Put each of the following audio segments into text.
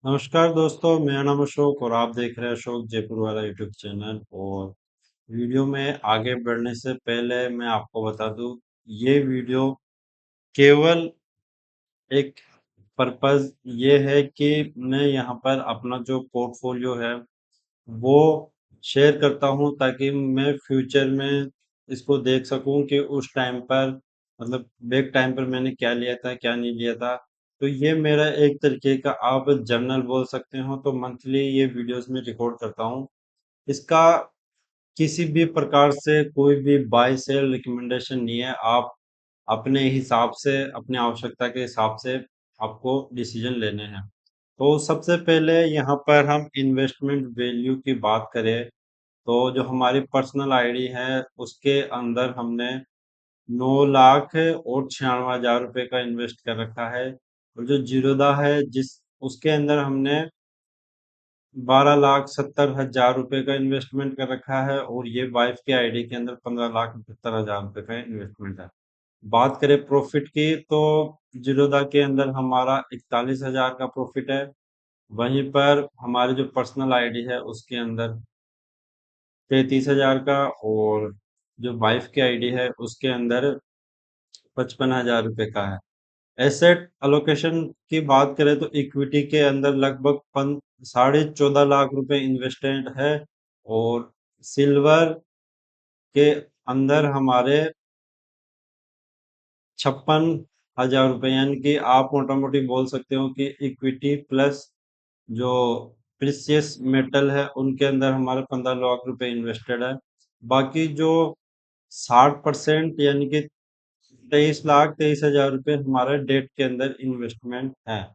नमस्कार दोस्तों, मेरा नाम अशोक और आप देख रहे हैं अशोक जयपुर वाला यूट्यूब चैनल। और वीडियो में आगे बढ़ने से पहले मैं आपको बता दूं, ये वीडियो केवल एक पर्पस ये है कि मैं यहाँ पर अपना जो पोर्टफोलियो है वो शेयर करता हूँ, ताकि मैं फ्यूचर में इसको देख सकूं कि उस टाइम पर मतलब बैक टाइम पर मैंने क्या लिया था क्या नहीं लिया था। तो ये मेरा एक तरीके का आप जर्नल बोल सकते हो। तो मंथली ये वीडियोस में रिकॉर्ड करता हूँ। इसका किसी भी प्रकार से कोई भी बाय सेल रिकमेंडेशन नहीं है। आप अपने हिसाब से, अपनी आवश्यकता के हिसाब से आपको डिसीजन लेने हैं। तो सबसे पहले यहाँ पर हम इन्वेस्टमेंट वैल्यू की बात करें, तो जो हमारी पर्सनल आईडी है उसके अंदर हमने 9,96,500 रुपये का इन्वेस्ट कर रखा है। और जो जीरोदा है जिस उसके अंदर हमने 12,70,000 रुपये का इन्वेस्टमेंट कर रखा है। और ये वाइफ की आईडी के अंदर 15,75,000 रुपये का इन्वेस्टमेंट है। बात करें प्रॉफिट की, तो जीरोदा के अंदर हमारा 41,000 का प्रॉफिट है। वहीं पर हमारी जो पर्सनल आईडी है उसके अंदर 33,000 का, और जो वाइफ की आईडी है उसके अंदर 55,000 रुपये का है। एसेट अलोकेशन की बात करें तो इक्विटी के अंदर लगभग 14.5 लाख रुपए इन्वेस्टेड है। और सिल्वर के अंदर हमारे 56,000 रुपए, यानी कि आप मोटा मोटी बोल सकते हो कि इक्विटी प्लस जो प्रीशियस मेटल है उनके अंदर हमारे 15 लाख रुपए इन्वेस्टेड है। बाकी जो 60% यानी कि 23,23,000 रुपये हमारे डेट के अंदर इन्वेस्टमेंट है।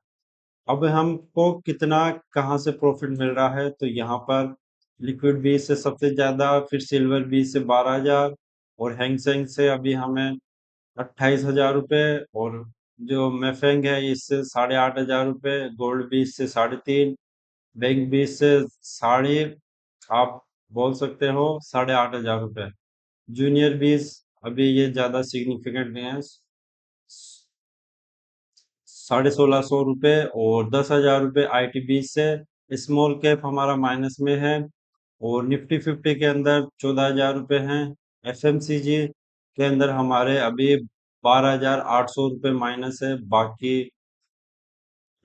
अब हमको कितना कहाँ से प्रॉफिट मिल रहा है, तो यहाँ पर लिक्विड बीज से सबसे ज्यादा, फिर सिल्वर बीज से 12,000, और हैंगसेंग से अभी हमें 28,000 रुपये, और जो मैफेंग है इससे 8,500 रुपये, गोल्ड बीज से 3.5, बैंक बीज से साढ़े, आप बोल सकते हो 8,500 रुपये। जूनियर बीज अभी ये ज्यादा सिग्निफिकेंट नहीं है, 1,650 रुपये। और 10,000 रुपये आईटी बीज से। स्मॉल कैप हमारा माइनस में है। और निफ्टी 50 के अंदर 14,000 रुपये हैं। एफएमसीजी के अंदर हमारे अभी 12,800 रुपये माइनस है। बाकी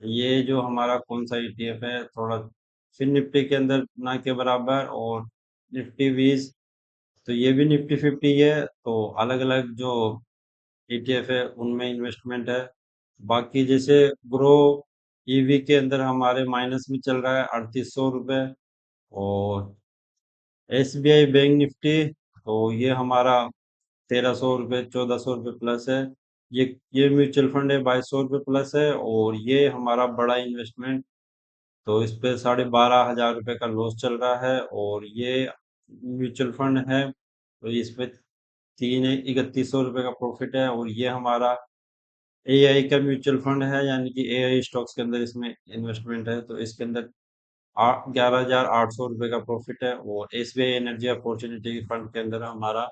ये जो हमारा कौन सा ईटीएफ है, थोड़ा फिर निफ्टी के अंदर ना के बराबर, और निफ्टी 20, तो ये भी निफ्टी 50 है। तो अलग अलग जो ईटीएफ है उनमें इन्वेस्टमेंट है। बाकी जैसे ग्रो ईवी के अंदर हमारे माइनस में चल रहा है 3,800 रुपये। और एसबीआई बैंक निफ्टी, तो ये हमारा 1,300 रुपये, 1,400 रुपये प्लस है। ये म्यूचुअल फंड है, 2,200 रुपये प्लस है। और ये हमारा बड़ा इन्वेस्टमेंट, तो इस पे 12,500 रुपये का लॉस चल रहा है। और ये म्यूचुअल फंड है, तो इस पे 3,31,000 रुपये का प्रॉफिट है। और ये हमारा एआई का म्यूचुअल फंड है, यानी कि एआई स्टॉक्स के अंदर इसमें इन्वेस्टमेंट है, तो इसके अंदर 11,800 रुपये का प्रॉफिट है। और एसबीआई एनर्जी अपॉर्चुनिटी फंड के अंदर हमारा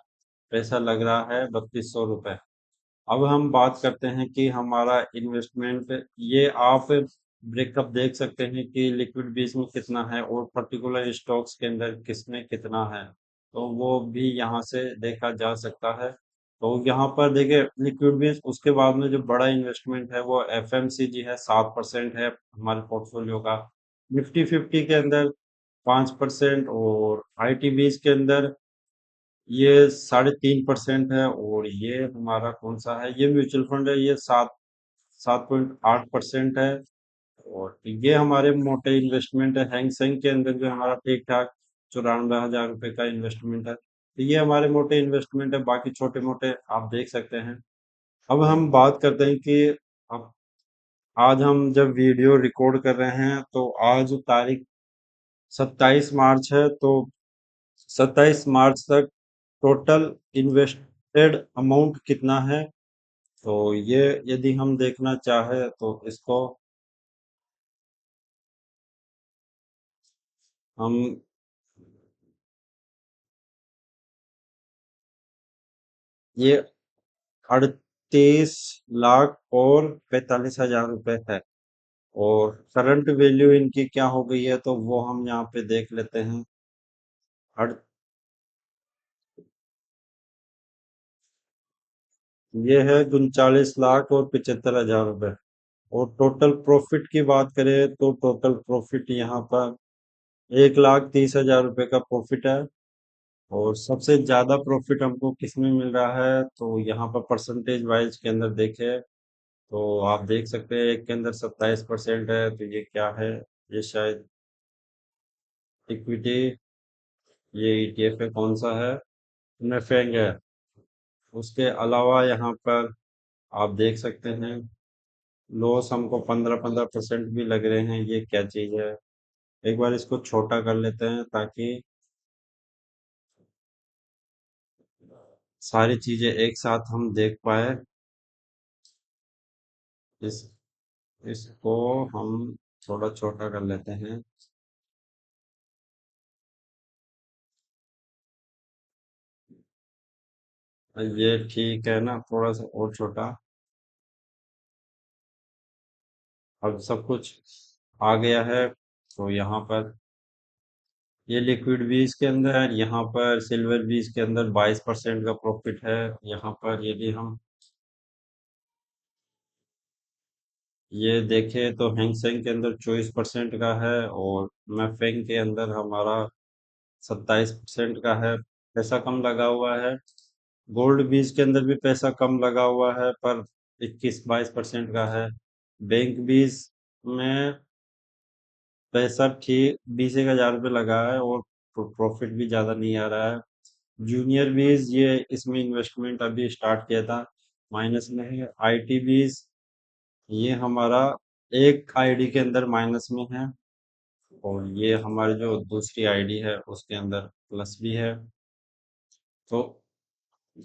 पैसा लग रहा है 3,200 रुपये। अब हम बात करते हैं कि हमारा इन्वेस्टमेंट, ये आप ब्रेकअप देख सकते हैं कि लिक्विड बीज में कितना है और पर्टिकुलर स्टॉक्स के अंदर किसमें कितना है, तो वो भी यहाँ से देखा जा सकता है। तो यहाँ पर देखिए लिक्विड बीज, उसके बाद में जो बड़ा इन्वेस्टमेंट है वो एफएमसीजी है, 7% है हमारे पोर्टफोलियो का। निफ्टी 50 के अंदर 5%, और आईटी बीज के अंदर ये 3.5% है। और ये हमारा कौन सा है, ये म्यूचुअल फंड है, ये 7.8% है। और ये हमारे मोटे इन्वेस्टमेंट है। हैंगसेंग के अंदर जो हमारा ठीक ठाक 94,000 रुपये का इन्वेस्टमेंट है। तो ये हमारे मोटे इन्वेस्टमेंट है, बाकी छोटे मोटे आप देख सकते हैं। अब हम बात करते हैं कि अब आज हम जब वीडियो रिकॉर्ड कर रहे हैं, तो आज तारीख 27 मार्च है। तो 27 मार्च तक टोटल इन्वेस्टेड अमाउंट कितना है, तो ये यदि हम देखना चाहे तो इसको हम, ये 38,45,000 रुपये है। और करंट वैल्यू इनकी क्या हो गई है तो वो हम यहाँ पे देख लेते हैं। हर ये है 39,75,000 रुपए। और टोटल प्रॉफिट की बात करें तो टोटल प्रॉफिट यहाँ पर 1,30,000 रुपए का प्रॉफिट है। और सबसे ज्यादा प्रॉफिट हमको किसमें मिल रहा है तो यहाँ पर परसेंटेज वाइज के अंदर देखें तो आप देख सकते हैं एक के अंदर 27% है तो ये क्या है, ये शायद इक्विटी, ये ईटीएफ है, कौन सा है, नेफेंग है। उसके अलावा यहाँ पर आप देख सकते हैं लॉस हमको 15-15% भी लग रहे हैं, ये क्या चीज है। एक बार इसको छोटा कर लेते हैं ताकि सारी चीजें एक साथ हम देख पाए। इस इसको हम थोड़ा छोटा कर लेते हैं। ये ठीक है ना, थोड़ा सा और छोटा। अब सब कुछ आ गया है तो यहाँ पर ये लिक्विड बीज के अंदर, यहाँ पर सिल्वर बीज के अंदर 22% का प्रॉफिट है। यहाँ पर यदि हम ये देखें तो हैंगसेंग के अंदर 24% का है और मैफेंग के अंदर हमारा 27% का है। पैसा कम लगा हुआ है। गोल्ड बीज के अंदर भी पैसा कम लगा हुआ है पर 21-22% का है। बैंक बीज में पैसा ठीक 20,000 रुपये लगा है और प्रॉफिट भी ज्यादा नहीं आ रहा है। जूनियर बीज ये इसमें इन्वेस्टमेंट अभी स्टार्ट किया था, माइनस में है। आईटी बीज ये हमारा एक आईडी के अंदर माइनस में है और ये हमारी जो दूसरी आईडी है उसके अंदर प्लस भी है। तो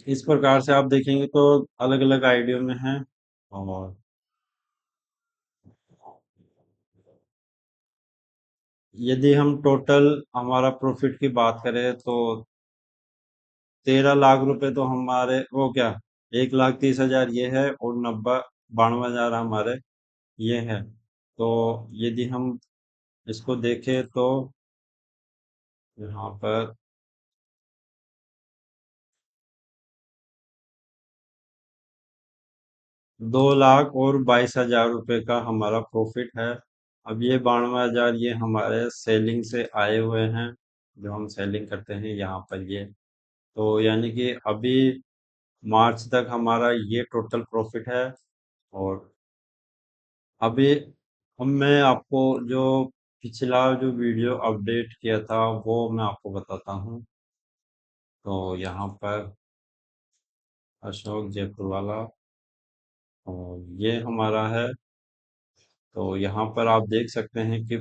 इस प्रकार से आप देखेंगे तो अलग अलग आईडियो में है। और यदि हम टोटल हमारा प्रॉफिट की बात करें तो 13 लाख रुपए तो हमारे वो क्या, 1,30,000 ये है और 92,000 हमारे ये है। तो यदि हम इसको देखें तो यहाँ पर 2,22,000 रुपये का हमारा प्रॉफिट है। अब ये 92,000 ये हमारे सेलिंग से आए हुए हैं, जो हम सेलिंग करते हैं यहाँ पर ये। तो यानी कि अभी मार्च तक हमारा ये टोटल प्रॉफिट है। और अभी अब मैं आपको जो पिछला जो वीडियो अपडेट किया था वो मैं आपको बताता हूँ। तो यहाँ पर अशोक जयपुर वाला और ये हमारा है। तो यहाँ पर आप देख सकते हैं कि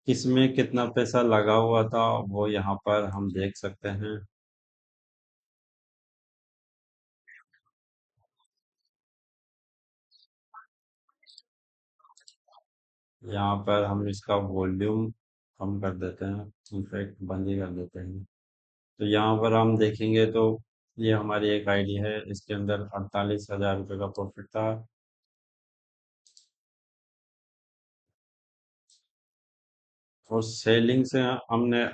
किसमें कितना पैसा लगा हुआ था वो यहाँ पर हम देख सकते हैं। यहाँ पर हम इसका वॉल्यूम कम कर देते हैं, इनफैक्ट बंद ही कर देते हैं। तो यहाँ पर हम देखेंगे तो ये हमारी एक आईडी है, इसके अंदर 48,000 रुपये का प्रॉफिट था। और सेलिंग से हमने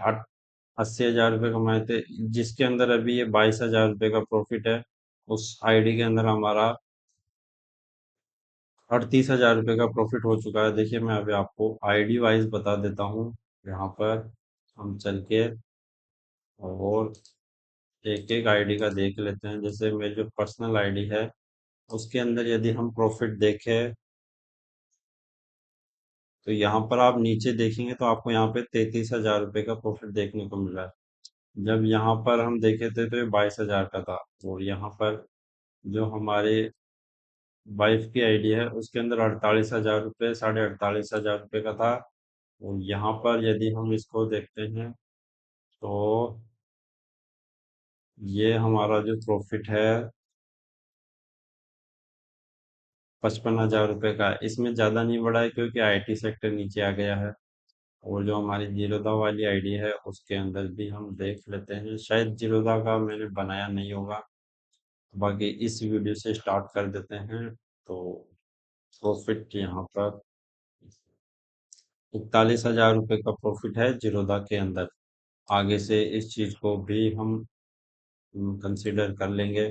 80,000 रुपये कमाए थे, जिसके अंदर अभी ये 22,000 रुपये का प्रॉफिट है। उस आईडी के अंदर हमारा 38,000 रुपये का प्रॉफिट हो चुका है। देखिए मैं अभी आपको आईडी वाइज बता देता हूँ। यहाँ पर हम चल के और एक एक आईडी का देख लेते हैं। जैसे मेरी जो पर्सनल आईडी है उसके अंदर यदि हम प्रॉफिट देखें तो यहाँ पर आप नीचे देखेंगे तो आपको यहाँ पे 33,000 रुपये का प्रॉफिट देखने को मिला है। जब यहाँ पर हम देखे थे तो ये 22,000 का था। और यहाँ पर जो हमारे वाइफ की आईडी है उसके अंदर 48,000 रुपये, 48,500 रुपये का था। और यहाँ पर यदि हम इसको देखते हैं तो ये हमारा जो प्रॉफिट है 55,000 रुपये का है। इसमें ज़्यादा नहीं बढ़ा है क्योंकि आईटी सेक्टर नीचे आ गया है। और जो हमारी जीरोधा वाली आईडी है उसके अंदर भी हम देख लेते हैं, शायद जीरोधा का मैंने बनाया नहीं होगा। बाकी इस वीडियो से स्टार्ट कर देते हैं। तो प्रॉफिट यहाँ पर 41,000 रुपये का प्रॉफिट है जीरोधा के अंदर। आगे से इस चीज को भी हम कंसीडर कर लेंगे।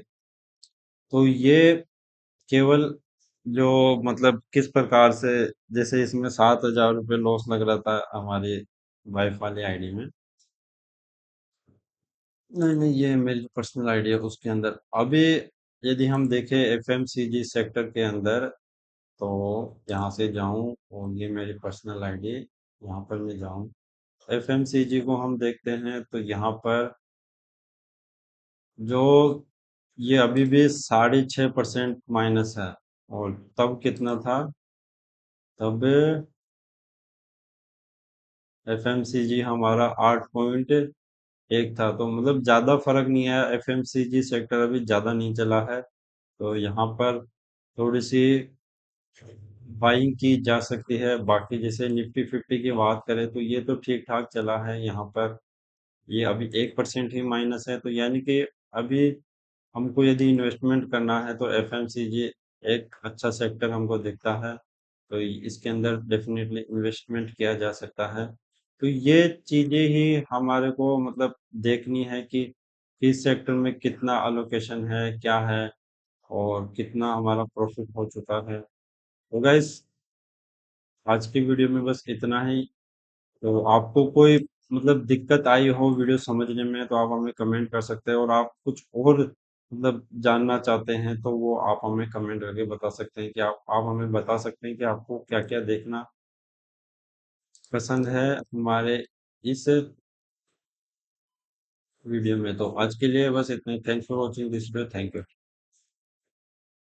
तो ये केवल जो मतलब किस प्रकार से, जैसे इसमें 7,000 रुपये लॉस लग रहा था हमारी वाइफ वाली आईडी में। नहीं नहीं, ये मेरी पर्सनल आईडी है उसके अंदर। अभी यदि हम देखें एफएमसीजी सेक्टर के अंदर, तो यहाँ से जाऊं और ये मेरी पर्सनल आईडी, यहाँ पर मैं जाऊं, एफएमसीजी को हम देखते हैं तो यहाँ पर जो ये अभी भी 6.5% माइनस है। और तब कितना था? तब एफएमसीजी हमारा 8.1 था। तो मतलब ज्यादा फर्क नहीं है, एफएमसीजी सेक्टर अभी ज्यादा नहीं चला है। तो यहाँ पर थोड़ी सी बाइंग की जा सकती है। बाकी जैसे निफ्टी फिफ्टी की बात करें तो ये तो ठीक ठाक चला है। यहाँ पर ये अभी 1% ही माइनस है, तो यानी कि अभी हमको यदि इन्वेस्टमेंट करना है तो एफएमसीजी एक अच्छा सेक्टर हमको दिखता है। तो इसके अंदर डेफिनेटली इन्वेस्टमेंट किया जा सकता है। तो ये चीजें ही हमारे को मतलब देखनी है कि किस सेक्टर में कितना अलोकेशन है, क्या है, और कितना हमारा प्रॉफिट हो चुका है। तो गाइस, आज की वीडियो में बस इतना ही। तो आपको कोई मतलब दिक्कत आई हो वीडियो समझने में तो आप हमें कमेंट कर सकते हैं, और आप कुछ और मतलब जानना चाहते हैं तो वो आप हमें कमेंट करके बता सकते हैं कि आप हमें बता सकते हैं कि आपको क्या क्या देखना पसंद है हमारे इस वीडियो में। तो आज के लिए बस इतना ही। Thanks for watching this video. Thank you.